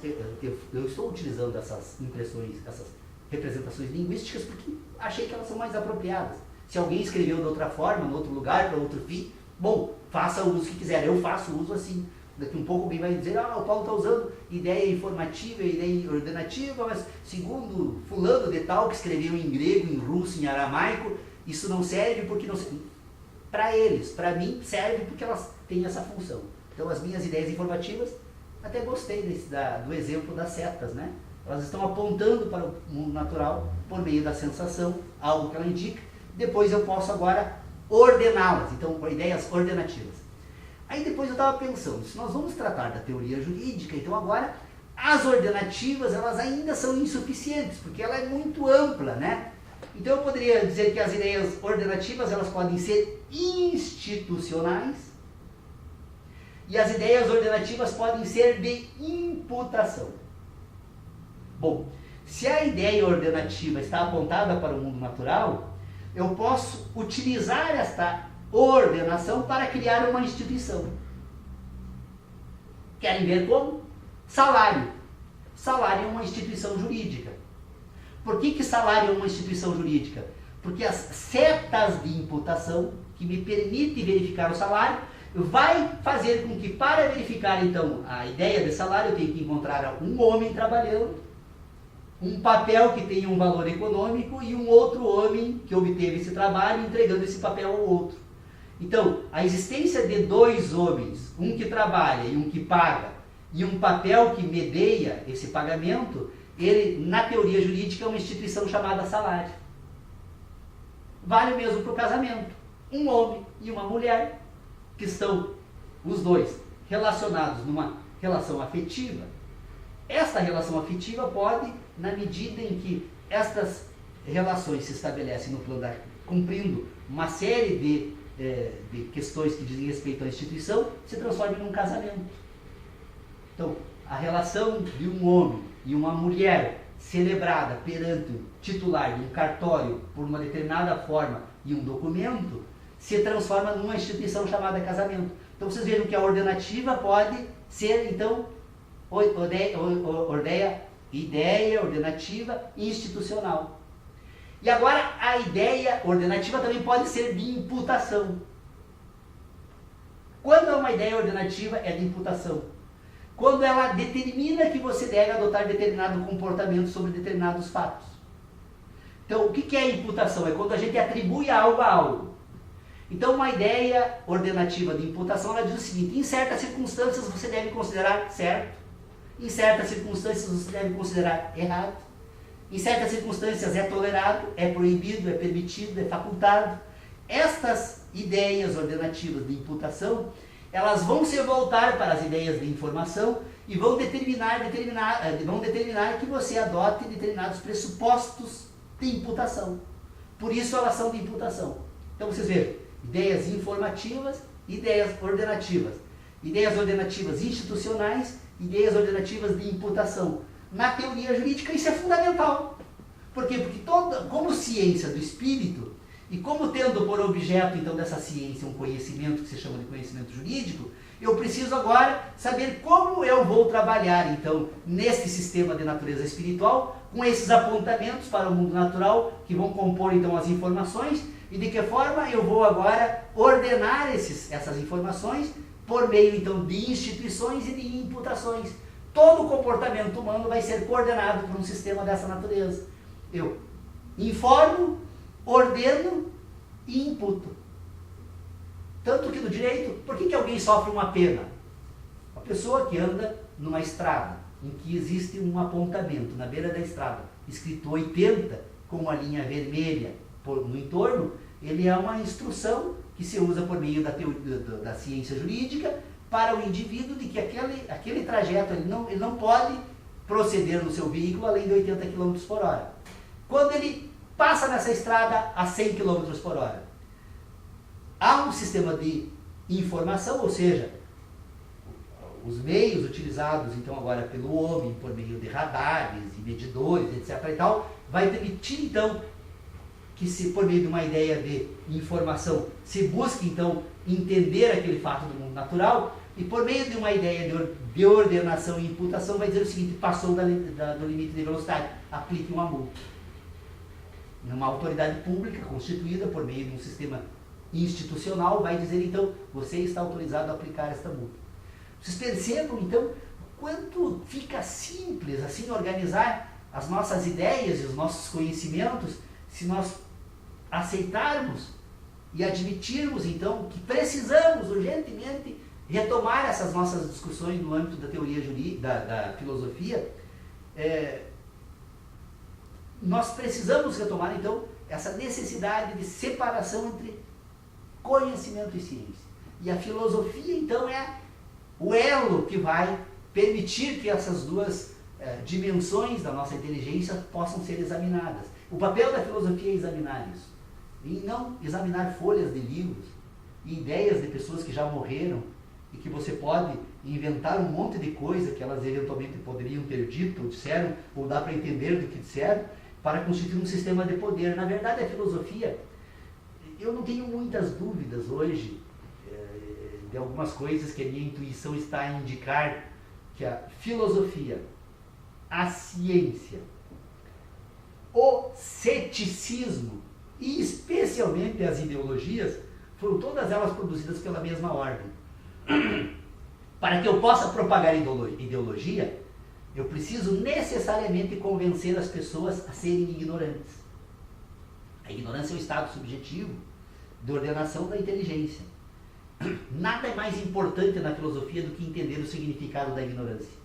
eu estou utilizando essas impressões, essas representações linguísticas porque achei que elas são mais apropriadas. Se alguém escreveu de outra forma, em outro lugar, para outro fim, bom, faça o uso que quiser. Eu faço o uso assim. Daqui um pouco alguém vai dizer, o Paulo está usando ideia informativa, ideia ordenativa, mas segundo fulano de tal, que escreveu em grego, em russo, em aramaico, isso não serve porque não serve. Para eles, para mim, serve porque elas têm essa função. Então as minhas ideias informativas, até gostei do exemplo das setas, né? Elas estão apontando para o mundo natural por meio da sensação, algo que ela indica. Depois eu posso agora ordená-las, então ideias ordenativas. Aí depois eu estava pensando, se nós vamos tratar da teoria jurídica, então agora as ordenativas elas ainda são insuficientes, porque ela é muito ampla, né? Então eu poderia dizer que as ideias ordenativas elas podem ser institucionais e as ideias ordenativas podem ser de imputação. Bom, se a ideia ordenativa está apontada para o mundo natural, eu posso utilizar esta ordenação para criar uma instituição. Querem ver como? Salário. Salário é uma instituição jurídica. Por que salário é uma instituição jurídica? Porque as setas de imputação, que me permitem verificar o salário, vai fazer com que, para verificar então a ideia de salário, eu tenho que encontrar um homem trabalhando, um papel que tenha um valor econômico e um outro homem que obteve esse trabalho entregando esse papel ao outro. Então, a existência de dois homens, um que trabalha e um que paga, e um papel que medeia esse pagamento, ele, na teoria jurídica, é uma instituição chamada salário. Vale mesmo para o casamento. Um homem e uma mulher, que estão os dois relacionados numa relação afetiva. Esta relação afetiva pode, na medida em que estas relações se estabelecem no plano cumprindo uma série de questões que dizem respeito à instituição, se transforma em um casamento. Então, a relação de um homem e uma mulher celebrada perante o titular de um cartório por uma determinada forma e um documento, se transforma numa instituição chamada casamento. Então vocês vejam que a ordenativa pode ser, então, ideia ordenativa institucional. E agora a ideia ordenativa também pode ser de imputação. Quando é uma ideia ordenativa, é de imputação. Quando ela determina que você deve adotar determinado comportamento sobre determinados fatos. Então, o que é imputação? É quando a gente atribui algo a algo. Então, uma ideia ordenativa de imputação, ela diz o seguinte: em certas circunstâncias você deve considerar certo, em certas circunstâncias você deve considerar errado, em certas circunstâncias é tolerado, é proibido, é permitido, é facultado. Estas ideias ordenativas de imputação, elas vão se voltar para as ideias de informação e vão determinar que você adote determinados pressupostos de imputação. Por isso elas são de imputação. Então vocês vejam, ideias informativas, ideias ordenativas institucionais, ideias ordenativas de imputação. Na teoria jurídica isso é fundamental. Por quê? Porque como ciência do espírito, e como tendo por objeto, então, dessa ciência um conhecimento que se chama de conhecimento jurídico, eu preciso agora saber como eu vou trabalhar, então, nesse sistema de natureza espiritual, com esses apontamentos para o mundo natural, que vão compor, então, as informações, e de que forma eu vou agora ordenar essas informações por meio, então, de instituições e de imputações. Todo o comportamento humano vai ser coordenado por um sistema dessa natureza. Eu informo, ordeno e imputo. Tanto que no direito, por que alguém sofre uma pena? Uma pessoa que anda numa estrada, em que existe um apontamento na beira da estrada, escrito 80, com uma linha vermelha no entorno, ele é uma instrução que se usa por meio da ciência jurídica para o indivíduo de que aquele trajeto ele não pode proceder no seu veículo além de 80 km por hora. Quando ele passa nessa estrada a 100 km por hora, há um sistema de informação, ou seja, os meios utilizados então agora pelo homem, por meio de radares e medidores, etc. e tal, vai permitir então que se por meio de uma ideia de informação se busque então entender aquele fato do mundo natural, e por meio de uma ideia de ordenação e imputação vai dizer o seguinte: passou do limite de velocidade, aplique uma multa. Uma autoridade pública constituída por meio de um sistema institucional vai dizer então: você está autorizado a aplicar esta multa. Vocês percebam então quanto fica simples assim organizar as nossas ideias e os nossos conhecimentos se nós aceitarmos e admitirmos então que precisamos urgentemente retomar essas nossas discussões no âmbito da teoria jurídica, da filosofia. Nós precisamos retomar então essa necessidade de separação entre conhecimento e ciência. E a filosofia então é o elo que vai permitir que essas duas dimensões da nossa inteligência possam ser examinadas. O papel da filosofia é examinar isso. E não examinar folhas de livros e ideias de pessoas que já morreram e que você pode inventar um monte de coisa que elas eventualmente poderiam ter dito ou disseram, ou dá para entender do que disseram, para constituir um sistema de poder. Na verdade, a filosofia, eu não tenho muitas dúvidas hoje de algumas coisas que a minha intuição está a indicar que a filosofia, a ciência, o ceticismo e especialmente as ideologias foram todas elas produzidas pela mesma ordem. Para que eu possa propagar ideologia, eu preciso necessariamente convencer as pessoas a serem ignorantes. A ignorância é o estado subjetivo de ordenação da inteligência. Nada é mais importante na filosofia do que entender o significado da ignorância.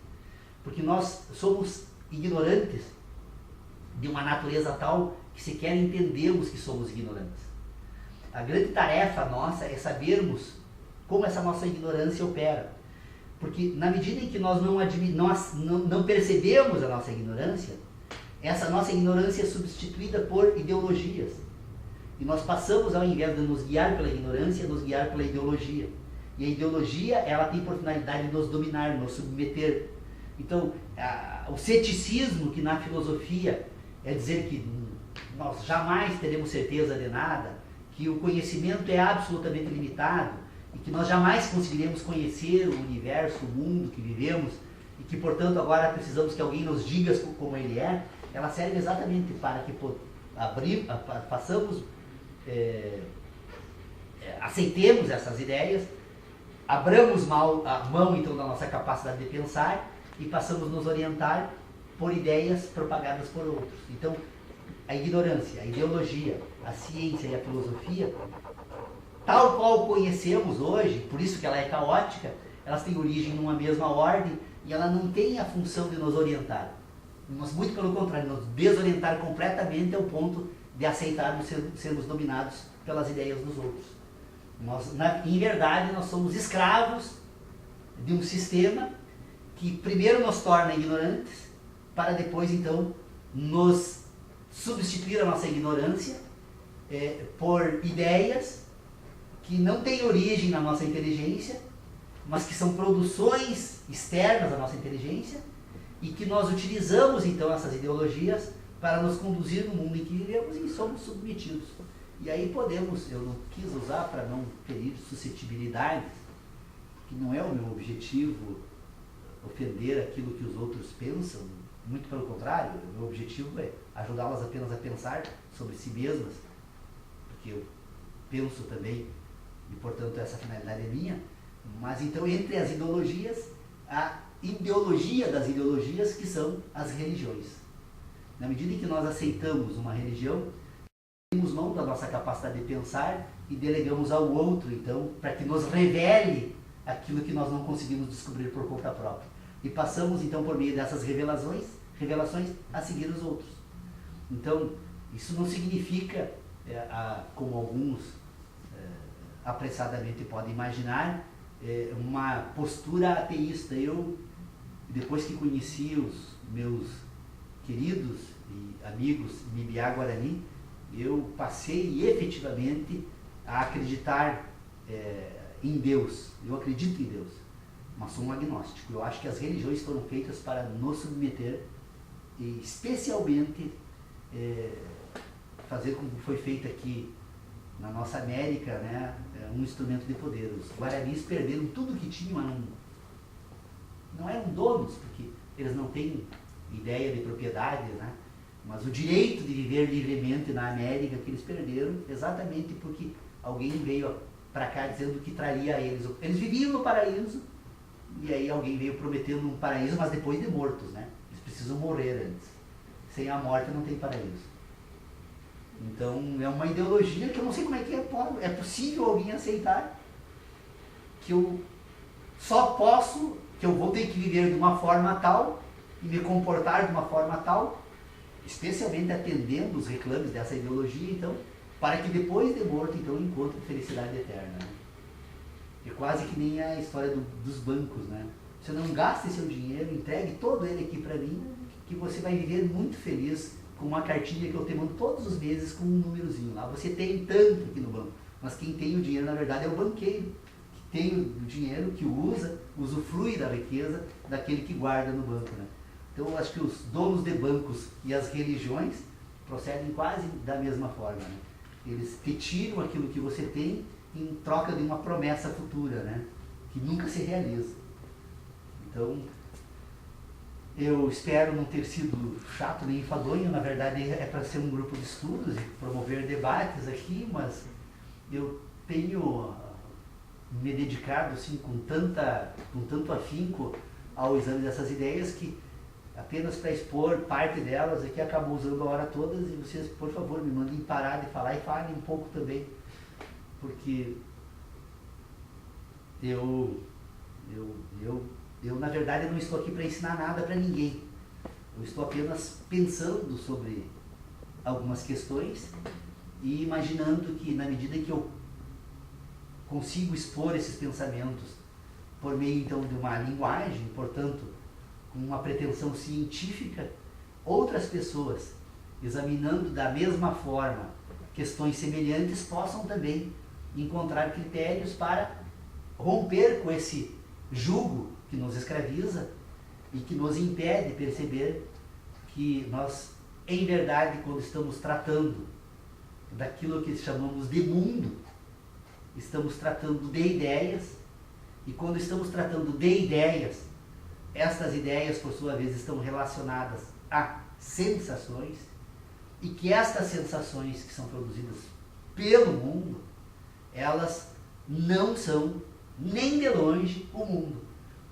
Porque nós somos ignorantes de uma natureza tal que sequer entendemos que somos ignorantes. A grande tarefa nossa é sabermos como essa nossa ignorância opera. Porque na medida em que nós não percebemos a nossa ignorância, essa nossa ignorância é substituída por ideologias. E nós passamos, ao invés de nos guiar pela ignorância, nos guiar pela ideologia. E a ideologia, ela tem por finalidade nos dominar, nos submeter. Então, o ceticismo, que na filosofia é dizer que nós jamais teremos certeza de nada, que o conhecimento é absolutamente limitado, e que nós jamais conseguiremos conhecer o universo, o mundo que vivemos, e que, portanto, agora precisamos que alguém nos diga como ele é, ela serve exatamente para que façamos, aceitemos essas ideias, abramos a mão então da nossa capacidade de pensar e passamos a nos orientar por ideias propagadas por outros. Então, a ignorância, a ideologia, a ciência e a filosofia, tal qual conhecemos hoje, por isso que ela é caótica, elas têm origem numa mesma ordem e ela não tem a função de nos orientar. Mas, muito pelo contrário, nos desorientar completamente ao ponto de aceitarmos sermos dominados pelas ideias dos outros. Em verdade, nós somos escravos de um sistema que primeiro nos torna ignorantes, para depois, então, nos substituir a nossa ignorância por ideias que não têm origem na nossa inteligência, mas que são produções externas à nossa inteligência, e que nós utilizamos, então, essas ideologias para nos conduzir no mundo em que vivemos e somos submetidos. E aí podemos, eu não quis usar para não ferir suscetibilidades, que não é o meu objetivo ofender aquilo que os outros pensam, muito pelo contrário, o meu objetivo é ajudá-las apenas a pensar sobre si mesmas, porque eu penso também, e portanto essa finalidade é minha. Mas então, entre as ideologias, a ideologia das ideologias, que são as religiões. Na medida em que nós aceitamos uma religião, temos mão da nossa capacidade de pensar e delegamos ao outro, então, para que nos revele aquilo que nós não conseguimos descobrir por conta própria. E passamos, então, por meio dessas revelações a seguir os outros. Então, isso não significa, como alguns apressadamente podem imaginar, uma postura ateísta. Eu, depois que conheci os meus queridos e amigos Mbiá Guarani, eu passei efetivamente a acreditar em Deus. Eu acredito em Deus, mas sou um agnóstico. Eu acho que as religiões foram feitas para nos submeter e especialmente fazer como foi feito aqui na nossa América, né, um instrumento de poder. Os guaranis perderam tudo que tinham, não eram donos, porque eles não têm ideia de propriedade, né, mas o direito de viver livremente na América que eles perderam, exatamente porque alguém veio para cá dizendo que traria a eles. Eles viviam no paraíso, e aí alguém veio prometendo um paraíso, mas depois de mortos, né? Eles precisam morrer antes. Sem a morte não tem paraíso. Então é uma ideologia que eu não sei como é que é possível alguém aceitar que eu só posso, que eu vou ter que viver de uma forma tal e me comportar de uma forma tal, especialmente atendendo os reclames dessa ideologia, então, para que depois de morto, então, eu encontre felicidade eterna. Né? É quase que nem a história dos bancos, né? Você não gaste seu dinheiro, entregue todo ele aqui para mim, que você vai viver muito feliz com uma cartinha que eu te mando todos os meses com um númerozinho lá. Você tem tanto aqui no banco, mas quem tem o dinheiro, na verdade, é o banqueiro, que tem o dinheiro, que usa, usufrui da riqueza daquele que guarda no banco, né? Então, eu acho que os donos de bancos e as religiões procedem quase da mesma forma, né? Eles te tiram aquilo que você tem em troca de uma promessa futura, né? Que nunca se realiza. Então, eu espero não ter sido chato nem enfadonho. Na verdade, é para ser um grupo de estudos e promover debates aqui, mas eu tenho me dedicado assim, com tanto afinco ao exame dessas ideias que apenas para expor parte delas aqui acabou usando a hora toda, e vocês, por favor, me mandem parar de falar e falem um pouco também, porque eu na verdade não estou aqui para ensinar nada para ninguém. Eu estou apenas pensando sobre algumas questões e imaginando que na medida que eu consigo expor esses pensamentos por meio então de uma linguagem, portanto, com uma pretensão científica, outras pessoas, examinando da mesma forma questões semelhantes, possam também encontrar critérios para romper com esse jugo que nos escraviza e que nos impede de perceber que nós, em verdade, quando estamos tratando daquilo que chamamos de mundo, estamos tratando de ideias, e quando estamos tratando de ideias, estas ideias, por sua vez, estão relacionadas a sensações, e que estas sensações que são produzidas pelo mundo, elas não são nem de longe o mundo,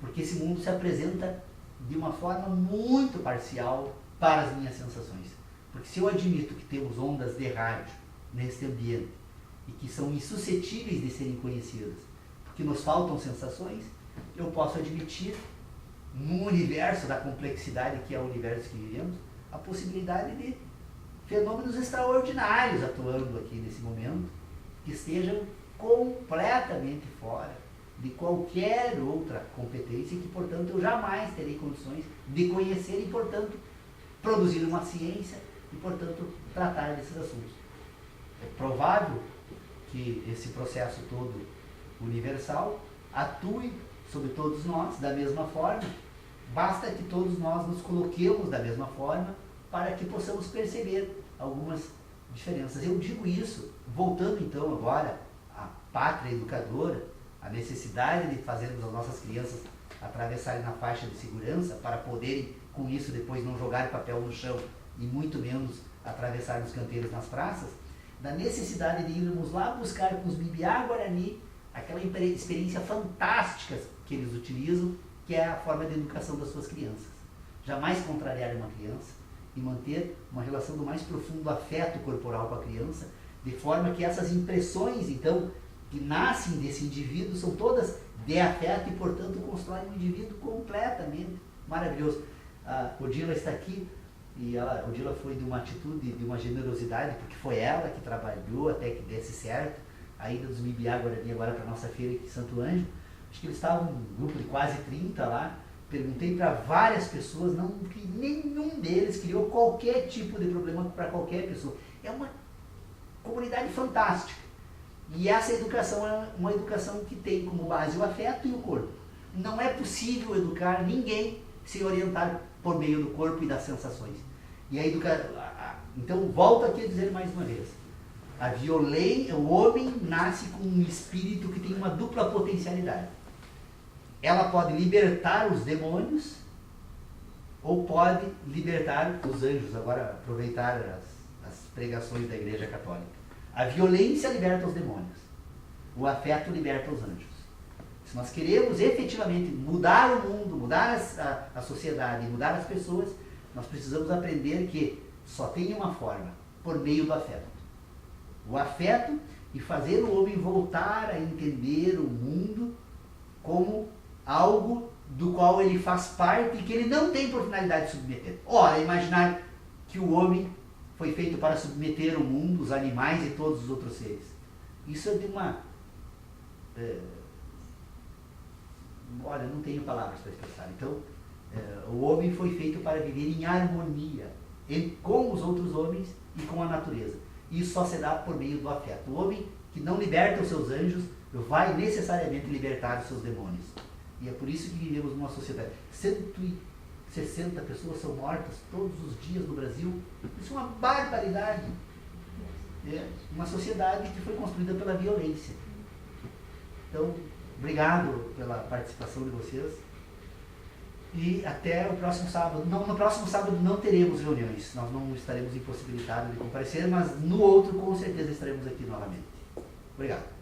porque esse mundo se apresenta de uma forma muito parcial para as minhas sensações. Porque se eu admito que temos ondas de rádio nesse ambiente e que são insuscetíveis de serem conhecidas, porque nos faltam sensações, eu posso admitir, num universo da complexidade que é o universo que vivemos, a possibilidade de fenômenos extraordinários atuando aqui nesse momento, que estejam completamente fora de qualquer outra competência e que, portanto, eu jamais terei condições de conhecer e, portanto, produzir uma ciência e, portanto, tratar desses assuntos. É provável que esse processo todo universal atue sobre todos nós da mesma forma, basta que todos nós nos coloquemos da mesma forma para que possamos perceber algumas diferenças. Eu digo isso, voltando então agora à pátria educadora, a necessidade de fazermos as nossas crianças atravessarem na faixa de segurança para poderem, com isso, depois não jogar papel no chão e muito menos atravessar nos canteiros nas praças, da necessidade de irmos lá buscar com os Mbiá Guarani aquela experiência fantástica que eles utilizam, que é a forma de educação das suas crianças. Jamais contrariar uma criança e manter uma relação do mais profundo afeto corporal com a criança, de forma que essas impressões, então, que nascem desse indivíduo, são todas de afeto e, portanto, constroem um indivíduo completamente maravilhoso. A Odila está aqui e a Odila foi de uma atitude, de uma generosidade, porque foi ela que trabalhou até que desse certo, a ida dos Mbiá Guarani agora para a nossa feira aqui em Santo Ângelo, acho que eles estavam um grupo de quase 30 lá, perguntei para várias pessoas, não, que nenhum deles criou qualquer tipo de problema para qualquer pessoa. É uma comunidade fantástica. E essa educação é uma educação que tem como base o afeto e o corpo. Não é possível educar ninguém sem orientar por meio do corpo e das sensações. E então, volto aqui a dizer mais uma vez. A violência, o homem nasce com um espírito que tem uma dupla potencialidade. Ela pode libertar os demônios ou pode libertar os anjos. Agora, aproveitar as pregações da Igreja Católica. A violência liberta os demônios. O afeto liberta os anjos. Se nós queremos efetivamente mudar o mundo, mudar a sociedade, mudar as pessoas, nós precisamos aprender que só tem uma forma, por meio do afeto. O afeto e fazer o homem voltar a entender o mundo como algo do qual ele faz parte e que ele não tem por finalidade de submeter. Ora, imaginar que o homem foi feito para submeter o mundo, os animais e todos os outros seres. Isso é de uma... olha, não tenho palavras para expressar. Então, o homem foi feito para viver em harmonia com os outros homens e com a natureza. Isso só se dá por meio do afeto. O homem que não liberta os seus anjos vai necessariamente libertar os seus demônios. E é por isso que vivemos numa sociedade. 160 pessoas são mortas todos os dias no Brasil. Isso é uma barbaridade. É uma sociedade que foi construída pela violência. Então, obrigado pela participação de vocês. E até o próximo sábado. Não, no próximo sábado não teremos reuniões. Nós não estaremos impossibilitados de comparecer, mas no outro com certeza estaremos aqui novamente. Obrigado.